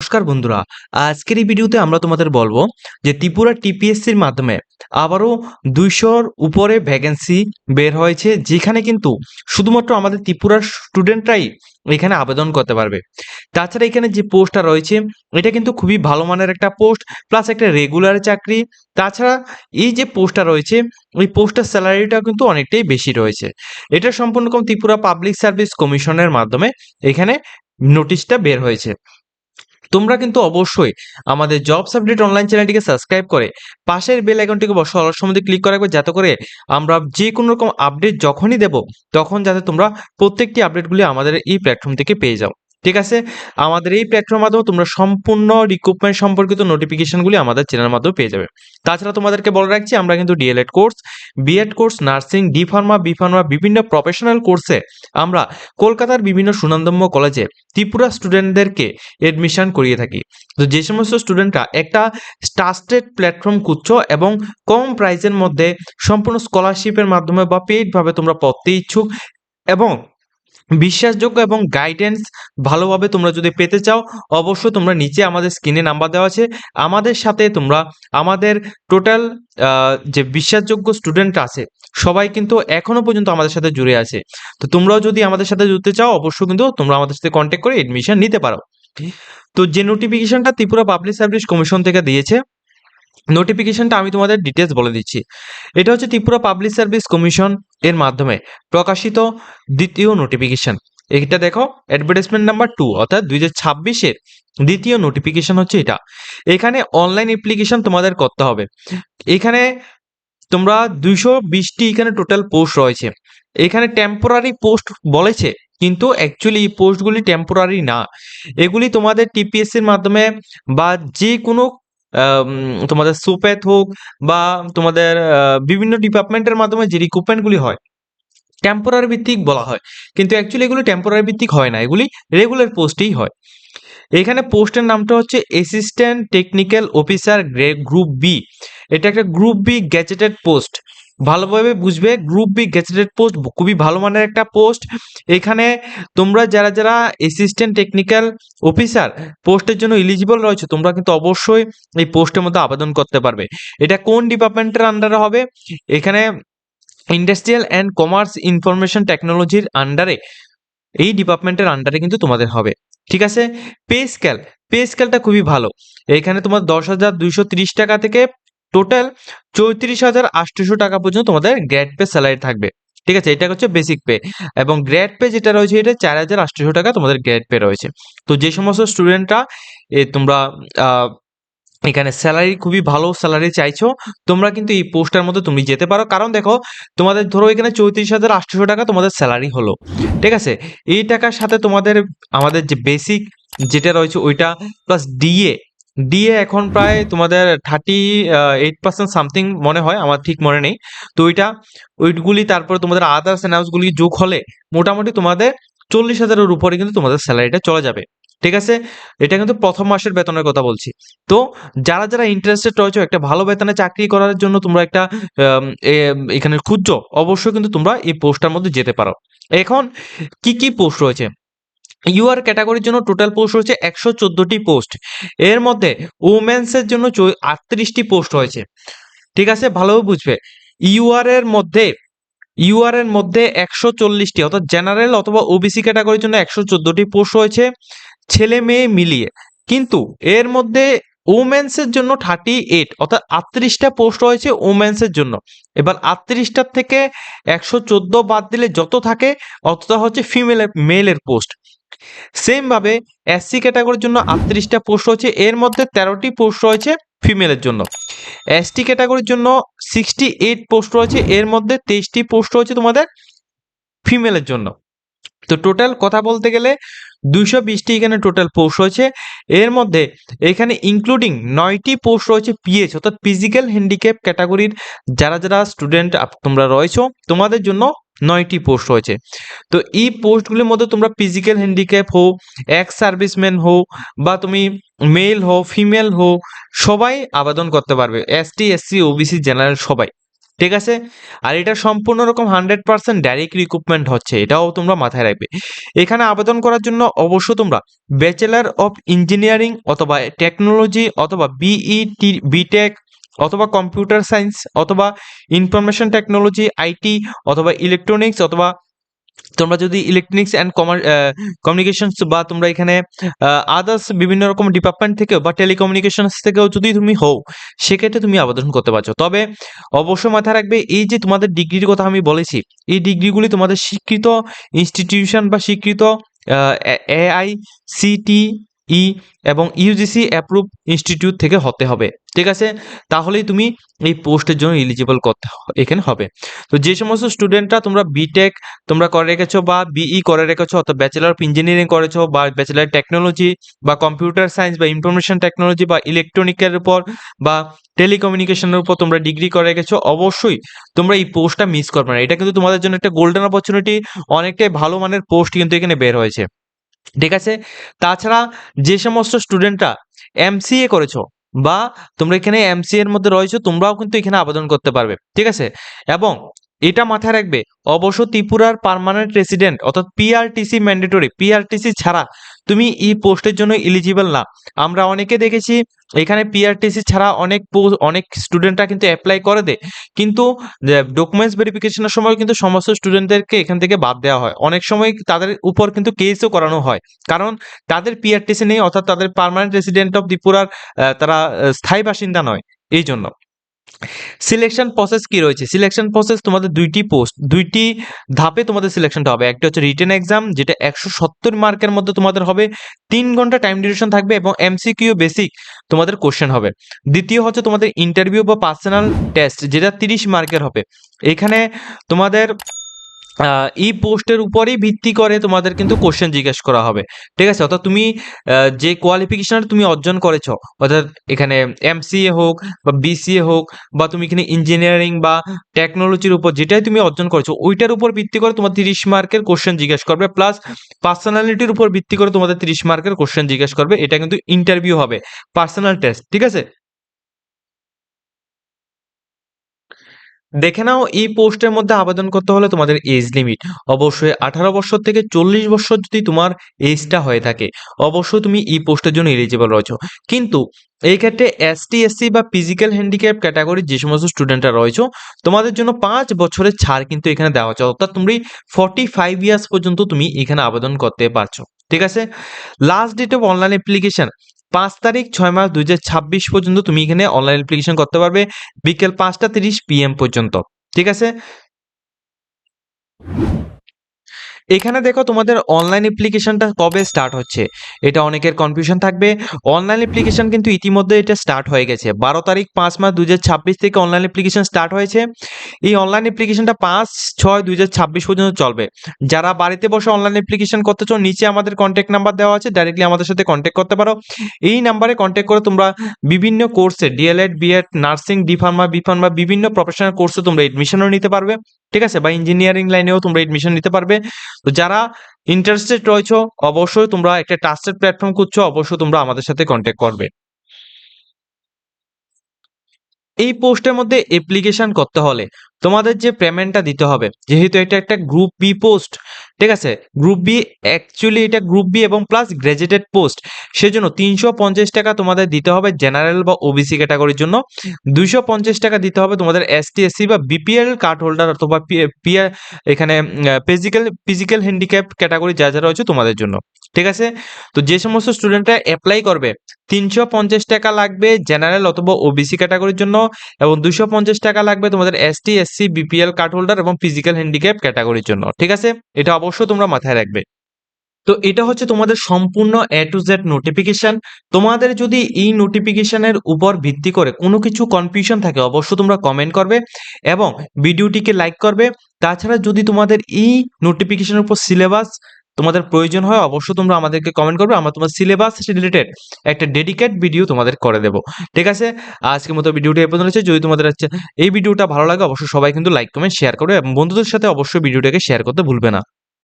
নমস্কার বন্ধুরা, আজকের এই ভিডিওতে আমরা তোমাদের বলবো যে ত্রিপুরা টিপিএসসির মাধ্যমে আবারও 200-র উপরে ভ্যাকেন্সি বের হয়েছে, যেখানে কিন্তু শুধুমাত্র আমাদের ত্রিপুরার স্টুডেন্টরাই এখানে আবেদন করতে পারবে। তাছাড়া এখানে যে পোস্টটা রয়েছে এটা কিন্তু খুবই ভালো মানের একটা পোস্ট, প্লাস একটা রেগুলার চাকরি। তাছাড়া এই যে পোস্টটা রয়েছে ওই পোস্টের স্যালারিটা কিন্তু অনেকটাই বেশি রয়েছে। এটা সম্পূর্ণ ত্রিপুরা পাবলিক সার্ভিস কমিশনের মাধ্যমে এখানে নোটিশটা বের হয়েছে। তোমরা কিন্তু অবশ্যই আমাদের জবস আপডেট অনলাইন চ্যানেলটিকে সাবস্ক্রাইব করে পাশের বেল আইকনটিকে অবশ্যই অলস সময় ক্লিক করে রাখবে, যাতে করে আমরা যে কোনো রকম আপডেট যখনই দেব তখন যাতে তোমরা প্রত্যেকটি আপডেটগুলি আমাদের এই প্ল্যাটফর্ম থেকে পেয়ে যাও। ঠিক আছে, আমাদের এই প্ল্যাটফর্মের মাধ্যমে তোমরা সম্পূর্ণ রিক্রুটমেন্ট সম্পর্কিত নোটিফিকেশনগুলি আমাদের চ্যানেলের মাধ্যমে পেয়ে যাবে। তাছাড়া তোমাদেরকে বলে রাখছি, আমরা কিন্তু DElEd course, BEd course, nursing, D pharma, B pharma বিভিন্ন প্রফেশনাল কোর্সে আমরা কলকাতার বিভিন্ন সুনামধন্য কলেজে ত্রিপুরা স্টুডেন্টদেরকে এডমিশন করিয়ে থাকি। তো যে সমস্ত স্টুডেন্টরা একটা ট্রাস্টেড প্ল্যাটফর্ম খুঁজছো এবং কম প্রাইসের মধ্যে সম্পূর্ণ স্কলারশিপের মাধ্যমে বা পেইডভাবে তোমরা পড়তে ইচ্ছুক এবং বিশ্বাসযোগ্য এবং গাইডেন্স ভালোভাবে তোমরা যদি পেতে চাও, অবশ্যই তোমরা নিচে আমাদের স্ক্রিনে নাম্বার দেওয়া আছে, আমাদের সাথে তোমরা আমাদের টোটাল যে বিশ্বাসযোগ্য স্টুডেন্ট আছে সবাই কিন্তু এখনো পর্যন্ত আমাদের সাথে জুড়ে আছে। তো তোমরাও যদি আমাদের সাথে জুড়তে চাও অবশ্যই কিন্তু তোমরা আমাদের সাথে কন্ট্যাক্ট করে এডমিশন নিতে পারো। তো যে নোটিফিকেশনটা ত্রিপুরা পাবলিক সার্ভিস কমিশন থেকে দিয়েছে, নোটিফিকেশনটা আমি তোমাদের ডিটেলস বলে দিচ্ছি। এটা হচ্ছে ত্রিপুরা পাবলিক সার্ভিস কমিশন এর মাধ্যমে প্রকাশিত দ্বিতীয় নোটিফিকেশন। এটা দেখো, অ্যাডভার্টাইজমেন্ট নাম্বার 2 অর্থাৎ 2026-এর দ্বিতীয় নোটিফিকেশন হচ্ছে এটা। এখানে অনলাইন অ্যাপ্লিকেশন তোমাদের করতে হবে। এখানে তোমরা 220টি এখানে টোটাল পোস্ট রয়েছে। এখানে টেম্পোরারি পোস্ট বলেছে, কিন্তু অ্যাকচুয়ালি এই পোস্টগুলি টেম্পোরারি না। এগুলি তোমাদের টিপিএসসির মাধ্যমে বা যে কোনো তোমাদের সুপেথ হোক বা তোমাদের বিভিন্ন ডিপার্টমেন্টের মাধ্যমে যে রিক্রুটমেন্টগুলি হয় টেম্পোরারি ভিত্তিক বলা হয়, কিন্তু অ্যাকচুয়ালি এগুলি টেম্পোরারি ভিত্তিক হয় না, এগুলি রেগুলার পোস্টেই হয়। এখানে পোস্টের নামটা হচ্ছে assistant technical officer group B. এটা একটা গ্রুপ বি গ্যাজেটেড পোস্ট, ভালোভাবে বুঝবে। গ্রুপ বি গ্যাজেটেড পোস্ট খুবই ভালো মানের একটা পোস্ট। এখানে তোমরা যারা যারা অ্যাসিস্ট্যান্ট টেকনিক্যাল অফিসার পোস্টের জন্য এলিজিবল রয়েছে তোমরা কিন্তু অবশ্যই এই পোস্টের মধ্যে আবেদন করতে পারবে। এটা কোন ডিপার্টমেন্টের আন্ডারে হবে? এখানে ইন্ডাস্ট্রিয়াল অ্যান্ড কমার্স ইনফরমেশন টেকনোলজির আন্ডারে, এই ডিপার্টমেন্টের আন্ডারে কিন্তু তোমাদের হবে। ঠিক আছে, পে স্কেলটা খুবই ভালো। এখানে তোমার 10,230 টাকা থেকে টোটাল 34,800 টাকা পর্যন্ত তোমাদের গ্রেড পে স্যালারি থাকবে। ঠিক আছে, এটা হচ্ছে বেসিক পে, এবং গ্রেড পে যেটা রয়েছে এটা 4,800 টাকা তোমাদের গ্রেড পে রয়েছে। তো যে সমস্ত স্টুডেন্টরা তোমরা এখানে স্যালারি খুবই ভালো স্যালারি চাইছো, তোমরা কিন্তু এই পোস্টের মধ্যে তুমি যেতে পারো। কারণ দেখো, তোমাদের ধরো এখানে 34,800 টাকা তোমাদের স্যালারি হলো, ঠিক আছে। এই টাকার সাথে তোমাদের আমাদের যে বেসিক যেটা রয়েছে ওইটা প্লাস ডিএ এখন প্রায় তোমাদের 38% সামথিং মনে হয়, আমার ঠিক মনে নেই। তো ওইগুলি তারপরে তোমাদের আদার্স অ্যানাউন্সগুলি যোগ হলে মোটামুটি তোমাদের 40,000-এর উপরে কিন্তু তোমাদের স্যালারিটা চলে যাবে। ঠিক আছে, এটা কিন্তু প্রথম মাসের বেতনের কথা বলছি। তো যারা যারা ইন্টারেস্টেড রয়েছে একটা ভালো বেতনে চাকরি করার জন্য তোমরা একটা এখানে খুঁজছো, অবশ্যই কিন্তু তোমরা এই পোস্টটার মধ্যে যেতে পারো। এখন কি পোস্ট রয়েছে? ইউআর ক্যাটাগরির জন্য টোটাল পোস্ট রয়েছে 114টি পোস্ট। এর মধ্যে ওমেন্সের জন্য 38টি পোস্ট রয়েছে। ঠিক আছে, ভালোভাবে বুঝবে। ইউআর এর মধ্যে ইউআর এর মধ্যে 140টি অর্থাৎ জেনারেল অথবা ওবিসি ক্যাটাগরির জন্য 114টি পোস্ট রয়েছে ছেলে মেয়ে মিলিয়ে। কিন্তু এর মধ্যে ওমেন্সের জন্য 38 অর্থাৎ 38টা পোস্ট রয়েছে ওমেন্সের জন্য। এবার 38টার থেকে 114 বাদ দিলে যত থাকে অতটা হচ্ছে মেলের পোস্ট। সেম ভাবে এসসি ক্যাটাগরির জন্য 38টা পোস্ট রয়েছে, এর মধ্যে 13টি পোস্ট রয়েছে ফিমেলের জন্য। এসটি ক্যাটাগরির জন্য 68 পোস্ট রয়েছে, এর মধ্যে 23টি পোস্ট রয়েছে তোমাদের ফিমেলের জন্য। তো টোটাল কথা বলতে গেলে 220টি এখানে টোটাল পোস্ট রয়েছে। এর মধ্যে এখানে ইনক্লুডিং 9টি পোস্ট রয়েছে পিএইচ অর্থাৎ ফিজিক্যাল হ্যান্ডিক্যাপ ক্যাটাগরির যারা যারা স্টুডেন্ট তোমরা রয়েছো তোমাদের জন্য 9টি পোস্ট রয়েছে। তো এই পোস্টগুলির মধ্যে তোমরা ফিজিক্যাল হ্যান্ডিক্যাপ হো, এক্স সার্ভিসম্যান হো বা তুমি মেল হো ফিমেল হো, সবাই আবেদন করতে পারবে, এসটি এসসি ওবিসি জেনারেল সবাই। ঠিক আছে? আর এটা সম্পূর্ণ রকম 100% ডাইরেক্ট রিক্রুটমেন্ট হচ্ছে, এটাও তোমরা মাথায় রাখবে। এখানে আবেদন করার জন্য অবশ্য তোমরা ব্যাচেলর অফ ইঞ্জিনিয়ারিং অথবা টেকনোলজি অথবা বিইটি বিটেক অথবা কম্পিউটার সায়েন্স অথবা ইনফরমেশন টেকনোলজি আইটি অথবা ইলেকট্রনিক্স অথবা তোমরা যদি ইলেকট্রনিক্স অ্যান্ড কমিউনিকেশনস বা তোমরা এখানে আদার্স বিভিন্ন রকম ডিপার্টমেন্ট থেকেও বা টেলিকমিউনিকেশনস থেকেও যদি তুমি হও, সেক্ষেত্রে তুমি আবেদন করতে পারছো। তবে অবশ্যই মাথায় রাখবে, এই যে তোমাদের ডিগ্রির কথা আমি বলেছি, এই ডিগ্রিগুলি তোমাদের স্বীকৃত ইনস্টিটিউশন বা স্বীকৃত AICTE এবং ইউজিসি অ্যাপ্রুভ ইনস্টিটিউট থেকে হতে হবে। ঠিক আছে? তাহলেই তুমি এই পোস্টের জন্য এলিজিবল করতে এখানে হবে। তো যে সমস্ত স্টুডেন্টরা তোমরা বিটেক তোমরা করে রেখেছো বা বিই করে রেখেছো অথবা ব্যাচেলর অফ ইঞ্জিনিয়ারিং করেছো বা ব্যাচেলর টেকনোলজি বা কম্পিউটার সায়েন্স বা ইনফরমেশন টেকনোলজি বা ইলেকট্রনিকের উপর বা টেলিকমিউনিকেশনের উপর তোমরা ডিগ্রি করে রেখেছো, অবশ্যই তোমরা এই পোস্টটা মিস করবে না। এটা কিন্তু তোমাদের জন্য একটা গোল্ডেন অপরচুনিটি, অনেকটাই ভালো মানের পোস্ট কিন্তু এখানে বের হয়েছে। ঠিক আছে? তাছাড়া যে সমস্ত স্টুডেন্টরা এমসিএ করেছো বা তোমরা এখানে এমসিএ এর মধ্যে রয়েছো, তোমরাও কিন্তু এখানে আবেদন করতে পারবে। ঠিক আছে? এবং এটা মাথায় রাখবে, অবশ্য ত্রিপুরার পার্মানেন্ট রেসিডেন্ট অর্থাৎ পিআরটিসি ম্যান্ডেটরি, পিআরটিসি ছাড়া তুমি এই পোস্টের জন্য এলিজিবল না। আমরা অনেকে দেখেছি এখানে পিআরটিসি ছাড়া অনেক স্টুডেন্টরা কিন্তু অ্যাপ্লাই করে দেয়, কিন্তু ডকুমেন্টস ভেরিফিকেশনের সময় কিন্তু সমস্ত স্টুডেন্টদেরকে এখান থেকে বাদ দেওয়া হয়। অনেক সময় তাদের উপর কিন্তু কেসও করানো হয়, কারণ তাদের পিআরটিসি নেই অর্থাৎ তাদের পার্মানেন্ট রেসিডেন্ট অফ ত্রিপুরার তারা স্থায়ী বাসিন্দা নয়। এই জন্য সিলেকশন প্রসেস কি রয়েছে? সিলেকশন প্রসেস তোমাদের দুইটি ধাপে তোমাদের সিলেকশনটা হবে। একটা হচ্ছে রিটেন এক্সাম, যেটা 170 মার্কের মধ্যে তোমাদের হবে, 3 ঘন্টা টাইম ডিউরেশন থাকবে এবং এমসিকিউ বেসিক তোমাদের কোশ্চেন হবে। দ্বিতীয় হচ্ছে তোমাদের ইন্টারভিউ বা পার্সোনাল টেস্ট, যেটা 30 মার্কের হবে। এখানে তোমাদের এই পোস্টের উপরেই ভিত্তি করে তোমাদের কিন্তু কোশ্চেন জিজ্ঞেস করা হবে। ঠিক আছে? অর্থাৎ তুমি যে কোয়ালিফিকেশন তুমি অর্জন করেছো, অর্থাৎ এখানে এমসিএ হোক বা বিসিএ হোক বা তুমি এখানে ইঞ্জিনিয়ারিং বা টেকনোলজির উপর যেটাই তুমি অর্জন করেছো, ওইটার উপর ভিত্তি করে তোমার 30 মার্কের কোশ্চেন জিজ্ঞেস করবে, প্লাস পার্সোনালিটির উপর ভিত্তি করে তোমাদের 30 মার্কের কোশ্চেন জিজ্ঞেস করবে। এটা কিন্তু ইন্টারভিউ হবে, পার্সোনাল টেস্ট। ঠিক আছে? দেখে নাও, এই পোস্টের মধ্যে আবেদন করতে হলে তোমাদের এজ লিমিট অবশ্যই 18 বছর থেকে 40 বছর যদি তোমার এজটা হয়ে থাকে, অবশ্যই তুমি এই পোস্টের জন্য এলিজিবল রয়েছো। কিন্তু এই ক্ষেত্রে এসটি এসসি বা ফিজিক্যাল হ্যান্ডিক্যাপ ক্যাটাগরির যে সমস্ত স্টুডেন্টরা রয়েছো, তোমাদের জন্য 5 বছরের ছাড় কিন্তু এখানে দেওয়া হচ্ছে, অর্থাৎ তুমি 45 ইয়ার্স পর্যন্ত তুমি এখানে আবেদন করতে পারছো। ঠিক আছে? Last date of online application 5 তারিখ 6 মাস 2026 পর্যন্ত তুমি এখানে অনলাইন অ্যাপ্লিকেশন করতে পারবে, বিকেল 5টা 30 PM পর্যন্ত। ঠিক আছে? এখানে দেখো তোমাদের অনলাইন অ্যাপ্লিকেশনটা কবে স্টার্ট হচ্ছে, এটা অনেকের কনফিউশন থাকবে। অনলাইন অ্যাপ্লিকেশন কিন্তু ইতিমধ্যে এটা স্টার্ট হয়ে গেছে, 12 তারিখ 5 মাস 2026 থেকে অনলাইন অ্যাপ্লিকেশন স্টার্ট হয়েছে। এই অনলাইন অ্যাপ্লিকেশনটা 5/6/2026 পর্যন্ত চলবে। যারা বাড়িতে বসে অনলাইন অ্যাপ্লিকেশন করতে চাও, নিচে আমাদের কন্ট্যাক্ট নাম্বার দেওয়া আছে, ডাইরেক্টলি আমাদের সাথে কন্ট্যাক্ট করতে পারো। এই নাম্বারে কন্ট্যাক্ট করে তোমরা বিভিন্ন কোর্সে DElEd BEd nursing D pharma B pharma বিভিন্ন প্রফেশনাল কোর্সে তোমরা এডমিশনও নিতে পারবে। ঠিক আছে? বা ইঞ্জিনিয়ারিং লাইনেও তোমরা এডমিশন নিতে পারবে। তো যারা ইন্টারেস্টেড রয়েছো, অবশ্যই তোমরা একটা ট্রাস্টেড প্ল্যাটফর্ম খুঁজছো, অবশ্যই তোমরা আমাদের সাথে কন্ট্যাক্ট করবে। এই পোস্টের মধ্যে অ্যাপ্লিকেশন করতে হলে তোমাদের যে পেমেন্টটা দিতে হবে, যেহেতু এটা একটা গ্রুপ বি পোস্ট, ঠিক আছে? গ্রুপ বি, অ্যাকচুয়ালি এটা গ্রুপ বি এবং প্লাস গ্র্যাজুয়েটেড পোস্ট, সেজন্য 350 টাকা তোমাদের দিতে হবে জেনারেল বা ওবিসি ক্যাটাগরির জন্য, 250 টাকা দিতে হবে তোমাদের এসটি এসসি বা বিপিএল কার্ড হোল্ডার অথবা পিআর এখানে ফিজিক্যাল হ্যান্ডিক্যাপ ক্যাটাগরি যা যারা রয়েছে তোমাদের জন্য। ঠিক আছে? তো যে সমস্ত স্টুডেন্টরা অ্যাপ্লাই করবে, 350 টাকা লাগবে জেনারেল অথবা ওবিসি ক্যাটাগরির জন্য এবং 250 টাকা লাগবে তোমাদের ST SC BPL card holder এবং ফিজিক্যাল হ্যান্ডিক্যাপ ক্যাটাগরির জন্য। ঠিক আছে? এটা অবশ্যই তোমরা মাথায় রাখবে। তো এটা হচ্ছে তোমাদের সম্পূর্ণ এ টু জেড নোটিফিকেশন। তোমাদের যদি এই নোটিফিকেশনের উপর ভিত্তি করে কোনো কিছু কনফিউশন থাকে, অবশ্যই তোমরা কমেন্ট করবে এবং ভিডিওটিকে লাইক করবে। তাছাড়া যদি তোমাদের এই নোটিফিকেশনের উপর সিলেবাস তোমাদের প্রয়োজন হয়, অবশ্যই তোমরা আমাদেরকে কমেন্ট করবে, আমরা তোমার সিলেবাস রিলেটেড একটা ডেডিকেট ভিডিও তোমাদের করে দেবো। ঠিক আছে? আজকের মতো ভিডিওটি এই পর্যন্ত রয়েছে। যদি তোমাদের হচ্ছে এই ভিডিওটা ভালো লাগে, অবশ্যই সবাই কিন্তু লাইক কমেন্ট শেয়ার করবে এবং বন্ধুদের সাথে অবশ্যই ভিডিওটাকে শেয়ার করতে ভুলবে না।